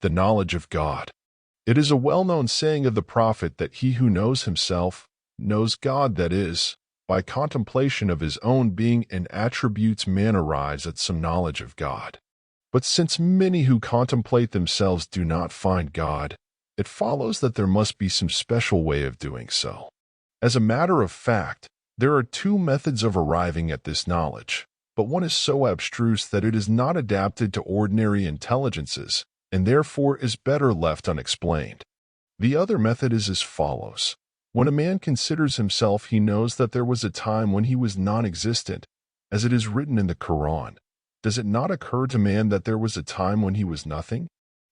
the knowledge of God. It is a well-known saying of the Prophet that he who knows himself knows God, that is, by contemplation of his own being and attributes man arrives at some knowledge of God. But since many who contemplate themselves do not find God, it follows that there must be some special way of doing so. As a matter of fact, there are two methods of arriving at this knowledge, but one is so abstruse that it is not adapted to ordinary intelligences, and therefore is better left unexplained. The other method is as follows. When a man considers himself, he knows that there was a time when he was non-existent, as it is written in the Quran. Does it not occur to man that there was a time when he was nothing?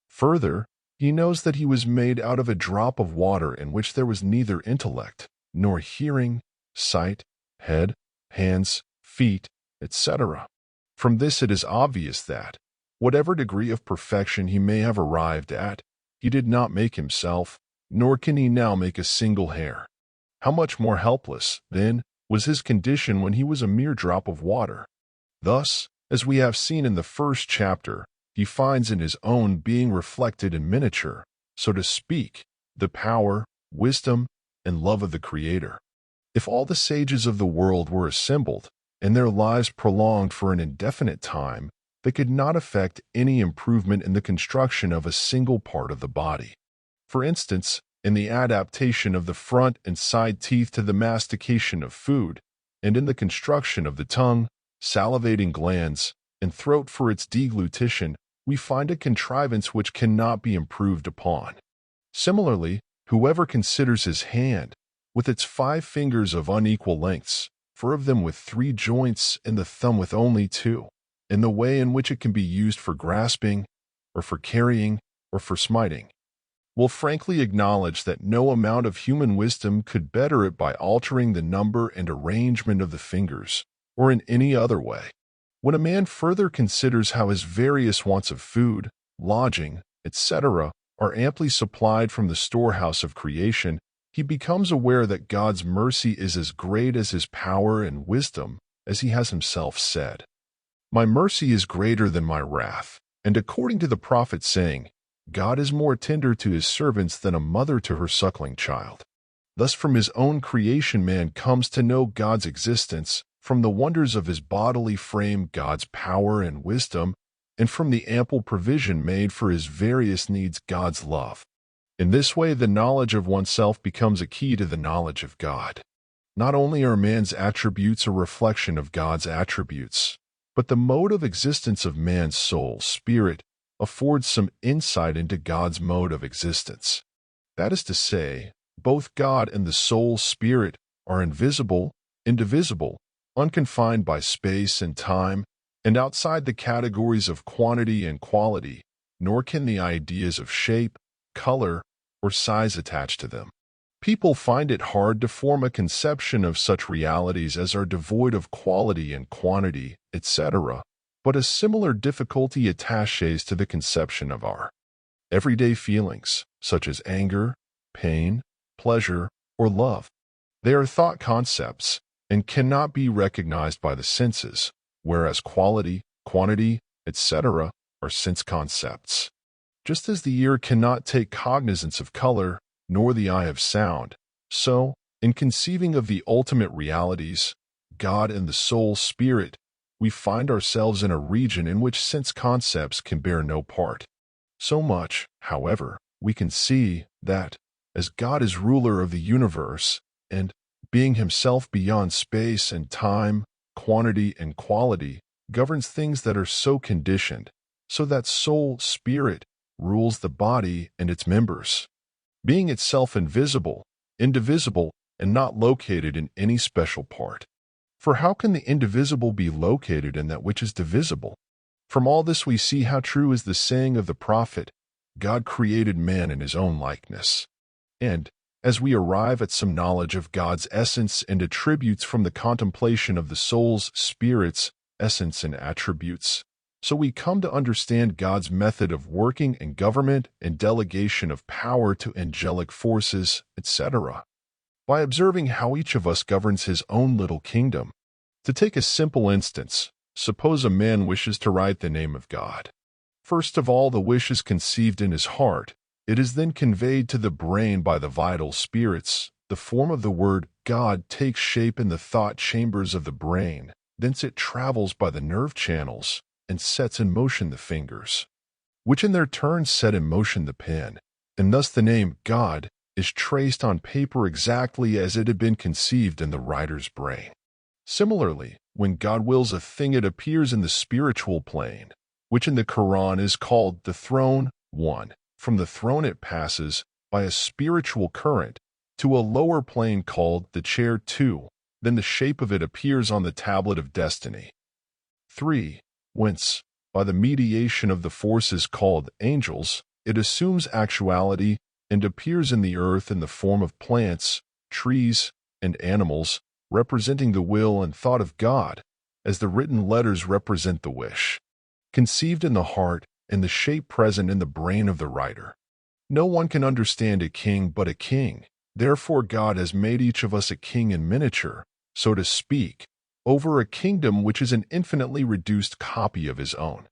Further, he knows that he was made out of a drop of water in which there was neither intellect, nor hearing, sight, head, hands, feet, etc. From this it is obvious that, whatever degree of perfection he may have arrived at, he did not make himself, nor can he now make a single hair. How much more helpless, then, was his condition when he was a mere drop of water? Thus, as we have seen in the first chapter, he finds in his own being reflected in miniature, so to speak, the power, wisdom, and love of the Creator. If all the sages of the world were assembled, and their lives prolonged for an indefinite time, they could not effect any improvement in the construction of a single part of the body. For instance, in the adaptation of the front and side teeth to the mastication of food, and in the construction of the tongue, salivating glands, and throat for its deglutition, we find a contrivance which cannot be improved upon. Similarly, whoever considers his hand, with its 5 fingers of unequal lengths, 4 of them with 3 joints and the thumb with only 2, in the way in which it can be used for grasping, or for carrying, or for smiting, will frankly acknowledge that no amount of human wisdom could better it by altering the number and arrangement of the fingers, or in any other way. When a man further considers how his various wants of food, lodging, etc., are amply supplied from the storehouse of creation, he becomes aware that God's mercy is as great as his power and wisdom, as he has himself said. My mercy is greater than my wrath, and according to the prophet's saying, God is more tender to his servants than a mother to her suckling child. Thus from his own creation man comes to know God's existence, from the wonders of his bodily frame God's power and wisdom, and from the ample provision made for his various needs God's love. In this way the knowledge of oneself becomes a key to the knowledge of God. Not only are man's attributes a reflection of God's attributes, but the mode of existence of man's soul, spirit, affords some insight into God's mode of existence. That is to say, both God and the soul spirit are invisible, indivisible, unconfined by space and time, and outside the categories of quantity and quality, nor can the ideas of shape, color, or size attach to them. People find it hard to form a conception of such realities as are devoid of quality and quantity, etc., but a similar difficulty attaches to the conception of our everyday feelings, such as anger, pain, pleasure, or love. They are thought concepts, and cannot be recognized by the senses, whereas quality, quantity, etc. are sense concepts. Just as the ear cannot take cognizance of color, nor the eye of sound, so, in conceiving of the ultimate realities, God and the soul spirit, we find ourselves in a region in which sense concepts can bear no part. So much, however, we can see that, as God is ruler of the universe, and, being himself beyond space and time, quantity and quality, governs things that are so conditioned, so that soul, spirit, rules the body and its members, being itself invisible, indivisible, and not located in any special part. For how can the indivisible be located in that which is divisible? From all this we see how true is the saying of the prophet, God created man in his own likeness. And, as we arrive at some knowledge of God's essence and attributes from the contemplation of the soul's, spirit's, essence and attributes, so we come to understand God's method of working and government and delegation of power to angelic forces, etc., by observing how each of us governs his own little kingdom. To take a simple instance, suppose a man wishes to write the name of God. First of all, the wish is conceived in his heart. It is then conveyed to the brain by the vital spirits. The form of the word God takes shape in the thought chambers of the brain. Thence it travels by the nerve channels and sets in motion the fingers, which in their turn set in motion the pen, and thus the name God is traced on paper exactly as it had been conceived in the writer's brain. Similarly, when God wills a thing, it appears in the spiritual plane, which in the Quran is called the throne. 1. From the throne it passes by a spiritual current to a lower plane called the chair. 2. Then the shape of it appears on the tablet of destiny. 3. Whence, by the mediation of the forces called angels, it assumes actuality and appears in the earth in the form of plants, trees, and animals, representing the will and thought of God, as the written letters represent the wish, conceived in the heart and the shape present in the brain of the writer. No one can understand a king but a king. Therefore God has made each of us a king in miniature, so to speak, over a kingdom which is an infinitely reduced copy of his own.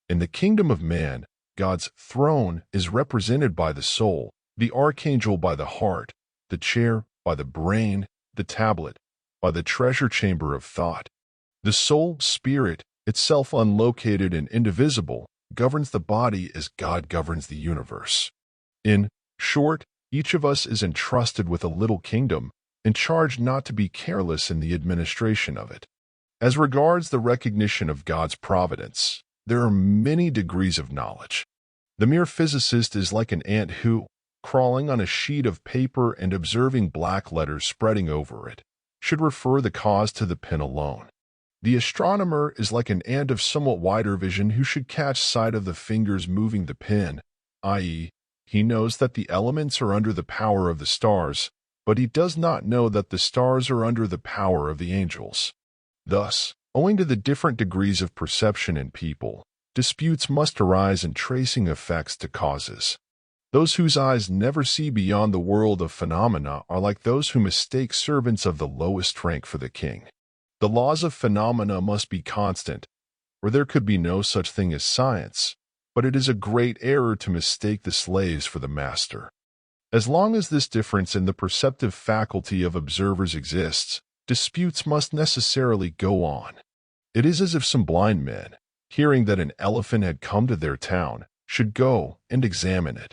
In the kingdom of man, God's throne is represented by the soul, the archangel by the heart, the chair by the brain, the tablet by the treasure chamber of thought. The soul, spirit, itself unlocated and indivisible, governs the body as God governs the universe. In short, each of us is entrusted with a little kingdom and charged not to be careless in the administration of it. As regards the recognition of God's providence, there are many degrees of knowledge. The mere physicist is like an ant who, crawling on a sheet of paper and observing black letters spreading over it, should refer the cause to the pen alone. The astronomer is like an ant of somewhat wider vision who should catch sight of the fingers moving the pen, i.e., he knows that the elements are under the power of the stars, but he does not know that the stars are under the power of the angels. Thus, owing to the different degrees of perception in people, disputes must arise in tracing effects to causes. Those whose eyes never see beyond the world of phenomena are like those who mistake servants of the lowest rank for the king. The laws of phenomena must be constant, or there could be no such thing as science, but it is a great error to mistake the slaves for the master. As long as this difference in the perceptive faculty of observers exists, disputes must necessarily go on. It is as if some blind men, hearing that an elephant had come to their town, should go and examine it.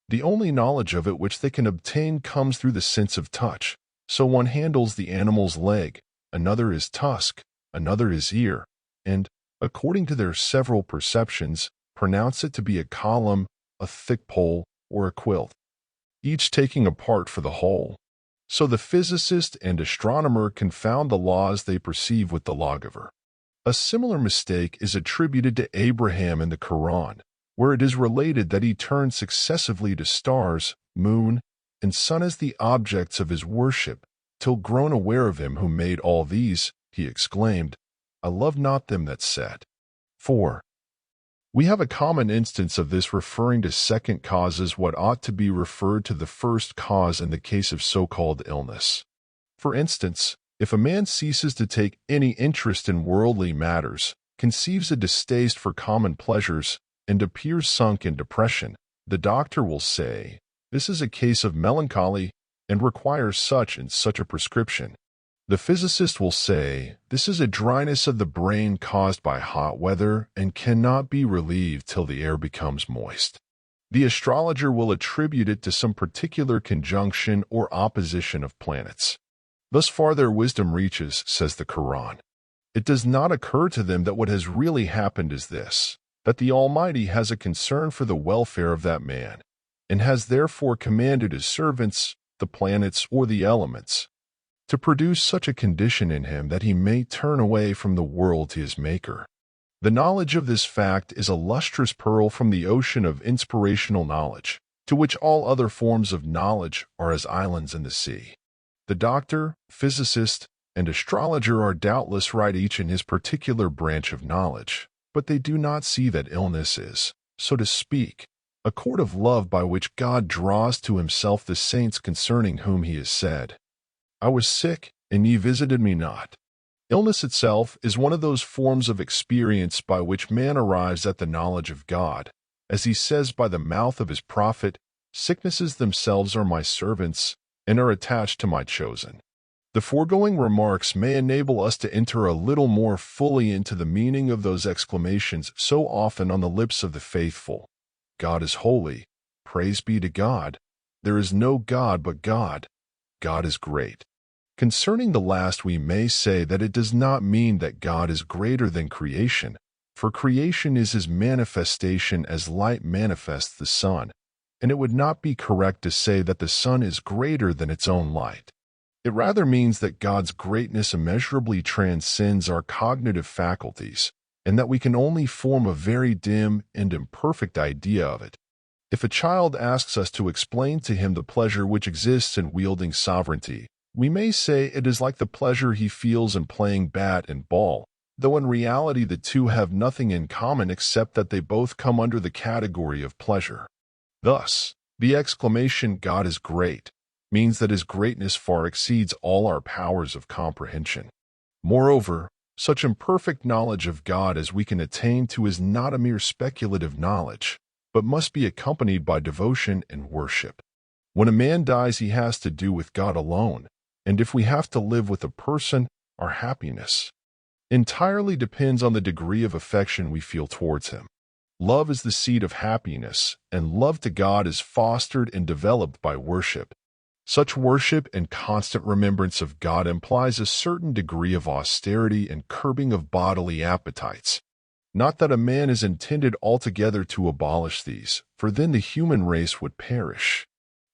The only knowledge of it which they can obtain comes through the sense of touch. So one handles the animal's leg, another his tusk, another his ear, and, according to their several perceptions, pronounce it to be a column, a thick pole, or a quilt, each taking a part for the whole. So the physicist and astronomer confound the laws they perceive with the lawgiver. A similar mistake is attributed to Abraham in the Quran, where it is related that he turned successively to stars, moon, and sun as the objects of his worship, till grown aware of him who made all these, he exclaimed, I love not them that set. 4. We have a common instance of this referring to second causes what ought to be referred to the first cause in the case of so-called illness. For instance, if a man ceases to take any interest in worldly matters, conceives a distaste for common pleasures, and appears sunk in depression, the doctor will say, this is a case of melancholy and requires such and such a prescription. The physicist will say, this is a dryness of the brain caused by hot weather and cannot be relieved till the air becomes moist. The astrologer will attribute it to some particular conjunction or opposition of planets. Thus far their wisdom reaches, says the Quran. It does not occur to them that what has really happened is this, that the Almighty has a concern for the welfare of that man, and has therefore commanded his servants, the planets or the elements, to produce such a condition in him that he may turn away from the world to his Maker. The knowledge of this fact is a lustrous pearl from the ocean of inspirational knowledge, to which all other forms of knowledge are as islands in the sea. The doctor, physicist, and astrologer are doubtless right each in his particular branch of knowledge, but they do not see that illness is, so to speak, a cord of love by which God draws to himself the saints concerning whom he has said, I was sick, and ye visited me not. Illness itself is one of those forms of experience by which man arrives at the knowledge of God. As he says by the mouth of his prophet, "Sicknesses themselves are my servants and are attached to my chosen." The foregoing remarks may enable us to enter a little more fully into the meaning of those exclamations so often on the lips of the faithful. God is holy. Praise be to God. There is no God but God. God is great. Concerning the last, we may say that it does not mean that God is greater than creation, for creation is his manifestation as light manifests the sun, and it would not be correct to say that the sun is greater than its own light. It rather means that God's greatness immeasurably transcends our cognitive faculties, and that we can only form a very dim and imperfect idea of it. If a child asks us to explain to him the pleasure which exists in wielding sovereignty, we may say it is like the pleasure he feels in playing bat and ball, though in reality the two have nothing in common except that they both come under the category of pleasure. Thus, the exclamation, "God is great," means that his greatness far exceeds all our powers of comprehension. Moreover, such imperfect knowledge of God as we can attain to is not a mere speculative knowledge, but must be accompanied by devotion and worship. When a man dies, he has to do with God alone, and if we have to live with a person, our happiness entirely depends on the degree of affection we feel towards him. Love is the seed of happiness, and love to God is fostered and developed by worship. Such worship and constant remembrance of God implies a certain degree of austerity and curbing of bodily appetites. Not that a man is intended altogether to abolish these, for then the human race would perish.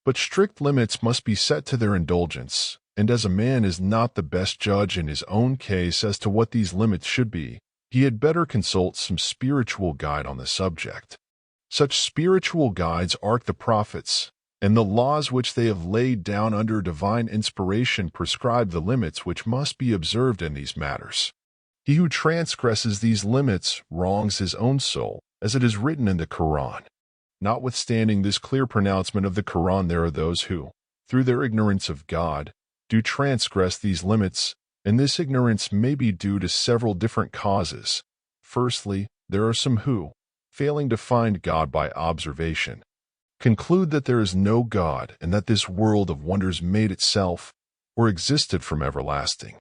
But strict limits must be set to their indulgence, and as a man is not the best judge in his own case as to what these limits should be, he had better consult some spiritual guide on the subject. Such spiritual guides are the prophets, and the laws which they have laid down under divine inspiration prescribe the limits which must be observed in these matters. He who transgresses these limits wrongs his own soul, as it is written in the Quran. Notwithstanding this clear pronouncement of the Quran, there are those who, through their ignorance of God, do transgress these limits, and this ignorance may be due to several different causes. Firstly, there are some who, failing to find God by observation, conclude that there is no God and that this world of wonders made itself or existed from everlasting.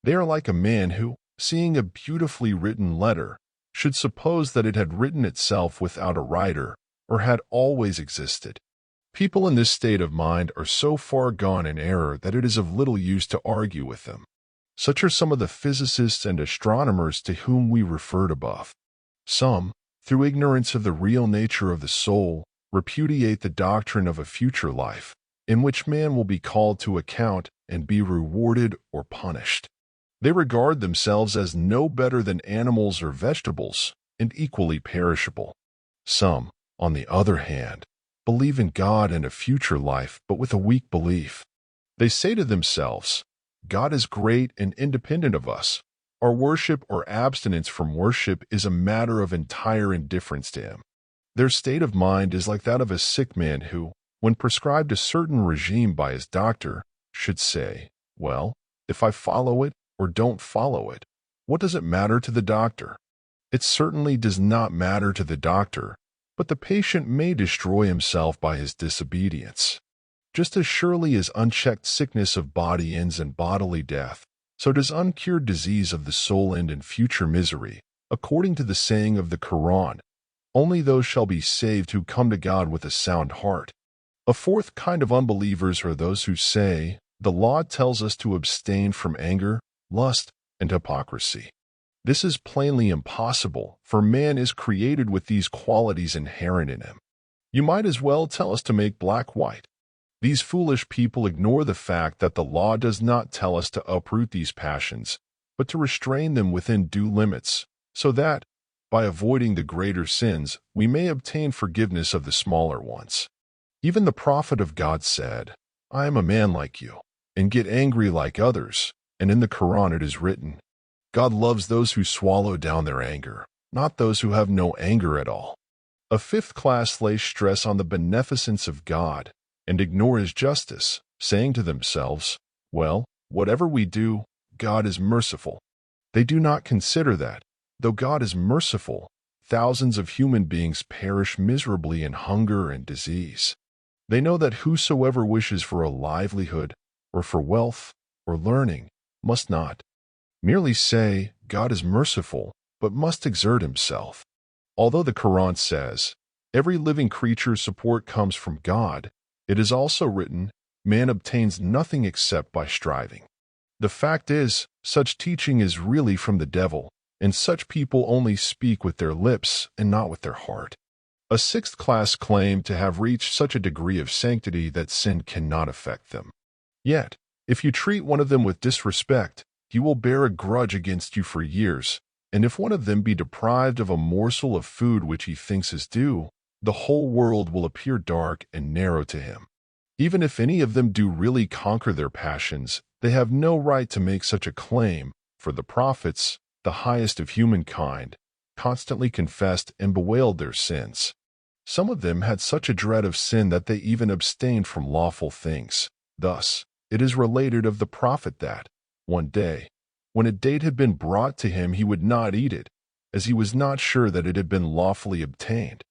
They are like a man who, seeing a beautifully written letter, should suppose that it had written itself without a writer or had always existed. People in this state of mind are so far gone in error that it is of little use to argue with them. Such are some of the physicists and astronomers to whom we referred above. Some, through ignorance of the real nature of the soul, repudiate the doctrine of a future life, in which man will be called to account and be rewarded or punished. They regard themselves as no better than animals or vegetables, and equally perishable. Some, on the other hand, believe in God and a future life, but with a weak belief. They say to themselves, "God is great and independent of us. Our worship or abstinence from worship is a matter of entire indifference to him." Their state of mind is like that of a sick man who, when prescribed a certain regime by his doctor, should say, "Well, if I follow it or don't follow it, what does it matter to the doctor?" It certainly does not matter to the doctor, but the patient may destroy himself by his disobedience. Just as surely as unchecked sickness of body ends in bodily death, so does uncured disease of the soul end in future misery, according to the saying of the Quran, "Only those shall be saved who come to God with a sound heart." A fourth kind of unbelievers are those who say, "The law tells us to abstain from anger, lust, and hypocrisy." This is plainly impossible, for man is created with these qualities inherent in him. You might as well tell us to make black white. These foolish people ignore the fact that the law does not tell us to uproot these passions, but to restrain them within due limits, so that, by avoiding the greater sins, we may obtain forgiveness of the smaller ones. Even the prophet of God said, "I am a man like you, and get angry like others," and in the Quran it is written, "God loves those who swallow down their anger, not those who have no anger at all." A fifth class lays stress on the beneficence of God and ignore his justice, saying to themselves, "Well, whatever we do, God is merciful, They do not consider that, though God is merciful, thousands of human beings perish miserably in hunger and disease. They know that whosoever wishes for a livelihood, or for wealth, or learning, must not merely say, God is merciful, but must exert himself. Although the Quran says, every living creature's support comes from God, it is also written, man obtains nothing except by striving. The fact is, such teaching is really from the devil, and such people only speak with their lips and not with their heart. A sixth class claim to have reached such a degree of sanctity that sin cannot affect them. Yet, if you treat one of them with disrespect, he will bear a grudge against you for years, and if one of them be deprived of a morsel of food which he thinks is due, the whole world will appear dark and narrow to him. Even if any of them do really conquer their passions, they have no right to make such a claim, for the prophets, the highest of humankind, constantly confessed and bewailed their sins. Some of them had such a dread of sin that they even abstained from lawful things. Thus, it is related of the prophet that, one day, when a date had been brought to him, he would not eat it, as he was not sure that it had been lawfully obtained.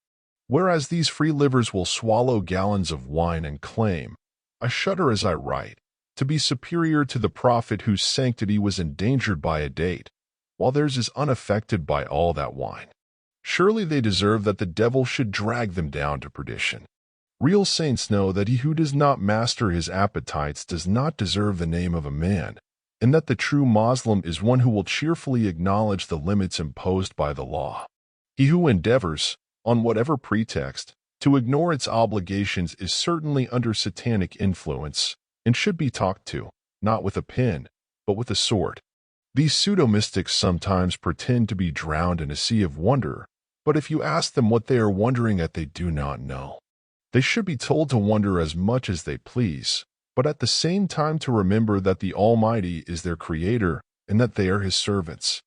Whereas these free livers will swallow gallons of wine and claim, I shudder as I write, to be superior to the prophet whose sanctity was endangered by a date, while theirs is unaffected by all that wine. Surely they deserve that the devil should drag them down to perdition. Real saints know that he who does not master his appetites does not deserve the name of a man, and that the true Moslem is one who will cheerfully acknowledge the limits imposed by the law. He who endeavors, on whatever pretext, to ignore its obligations is certainly under satanic influence and should be talked to, not with a pin, but with a sword. These pseudo-mystics sometimes pretend to be drowned in a sea of wonder, but if you ask them what they are wondering at, they do not know. They should be told to wonder as much as they please, but at the same time to remember that the Almighty is their Creator and that they are His servants.